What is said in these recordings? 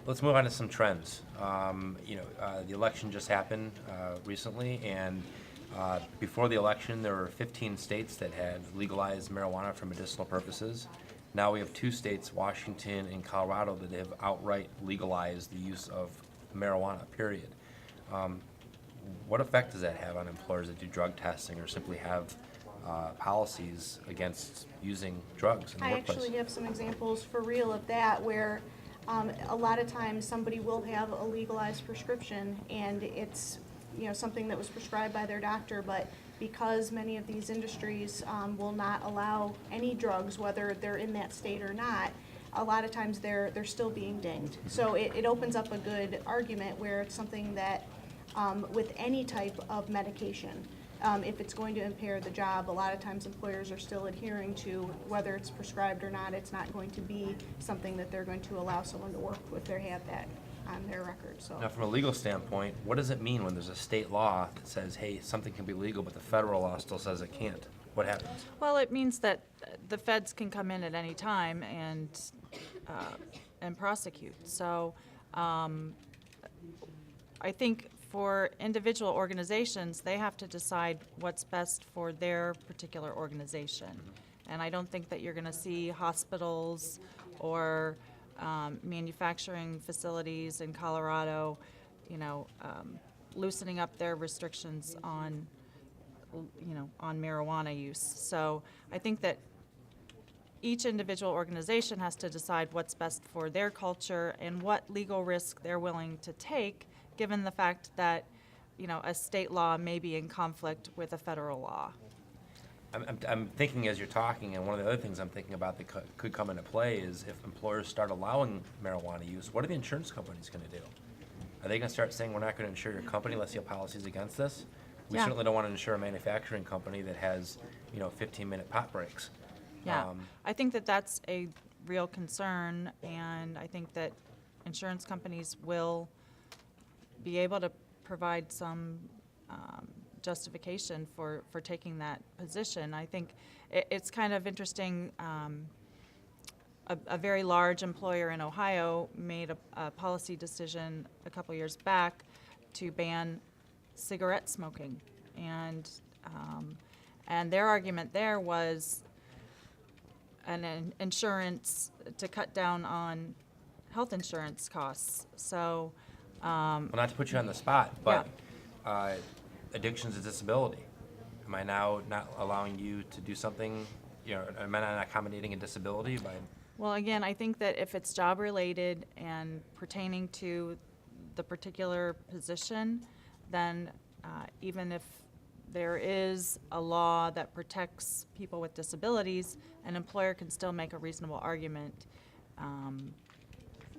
Let's move on to some trends. The election just happened recently, and before the election, there were 15 states that had legalized marijuana for medicinal purposes. Now we have 2 states, Washington and Colorado, that have outright legalized the use of marijuana, period. What effect does that have on employers that do drug testing or simply have policies against using drugs in the workplace? I actually have some examples for real of that where a lot of times somebody will have a legalized prescription and it's something that was prescribed by their doctor, but because many of these industries will not allow any drugs, whether they're in that state or not, a lot of times they're still being dinged. So it opens up a good argument where it's something that with any type of medication, if it's going to impair the job, a lot of times employers are still adhering to whether it's prescribed or not. It's not going to be something that they're going to allow someone to work with or have that on their record. So now, from a legal standpoint, what does it mean when there's a state law that says, hey, something can be legal, but the federal law still says it can't? What happens? Well, it means that the feds can come in at any time and prosecute. So I think for individual organizations, they have to decide what's best for their particular organization. Mm-hmm. And I don't think that you're going to see hospitals or manufacturing facilities in Colorado, loosening up their restrictions on marijuana use. So I think that each individual organization has to decide what's best for their culture and what legal risk they're willing to take, given the fact that, a state law may be in conflict with a federal law. I'm thinking as you're talking, and one of the other things I'm thinking about that could come into play is if employers start allowing marijuana use, what are the insurance companies going to do? Are they going to start saying, we're not going to insure your company unless you have policies against this? We certainly don't want to insure a manufacturing company that has, 15-minute pot breaks. Yeah, I think that that's a real concern, and I think that insurance companies will be able to provide some justification for taking that position. I think it's kind of interesting. A very large employer in Ohio made a policy decision a couple years back to ban cigarette smoking, and their argument there was an insurance to cut down on health insurance costs. So, well, not to put you on the spot, but addiction's a disability. Am I now not allowing you to do something? Am I not accommodating a disability by? Well, again, I think that if it's job related and pertaining to the particular position, then even if there is a law that protects people with disabilities, an employer can still make a reasonable argument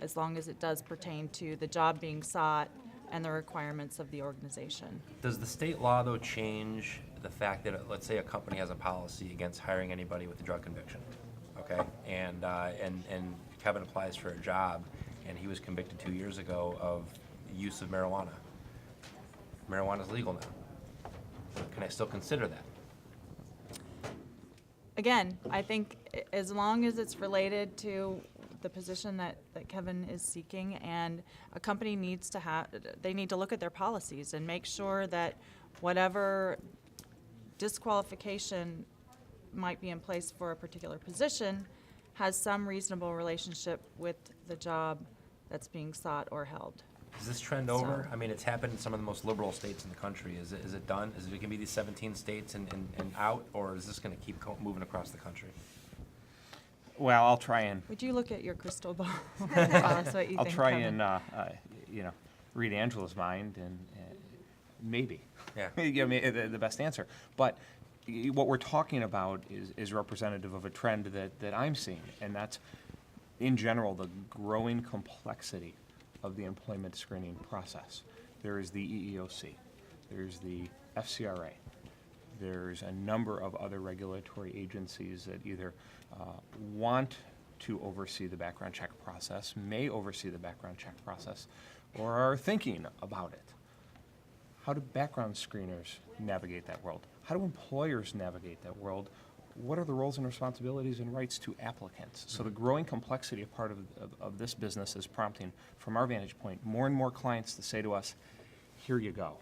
as long as it does pertain to the job being sought and the requirements of the organization. Does the state law, though, change the fact that, let's say, a company has a policy against hiring anybody with a drug conviction, okay? And Kevin applies for a job, and he was convicted 2 years ago of use of marijuana. Marijuana is legal now. Can I still consider that? Again, I think as long as it's related to the position that Kevin is seeking, and a company needs to they need to look at their policies and make sure that whatever disqualification might be in place for a particular position has some reasonable relationship with the job that's being sought or held. Is this trend over? I mean, it's happened in some of the most liberal states in the country. Is it done? Is it going to be these 17 states and out, or is this going to keep moving across the country? Well, I'll try and. Would you look at your crystal ball? Tell us what you I'll think, try Kevin. and read Angela's mind, and maybe. Yeah. Give me the best answer. But what we're talking about is representative of a trend that I'm seeing, and that's, in general, the growing complexity of the employment screening process. There is the EEOC, there's the FCRA, there's a number of other regulatory agencies that either want to oversee the background check process, may oversee the background check process, or are thinking about it. How do background screeners navigate that world? How do employers navigate that world? what are the roles and responsibilities and rights to applicants? So the growing complexity of part of this business is prompting, from our vantage point, more and more clients to say to us, here you go.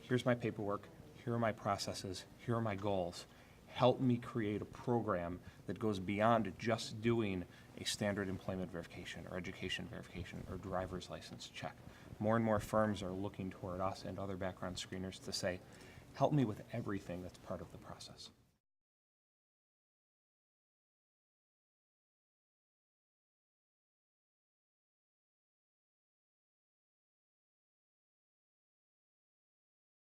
Here's my paperwork, here are my processes, here are my goals. Help me create a program that goes beyond just doing a standard employment verification or education verification or driver's license check. More and more firms are looking toward us and other background screeners to say, help me with everything that's part of the process.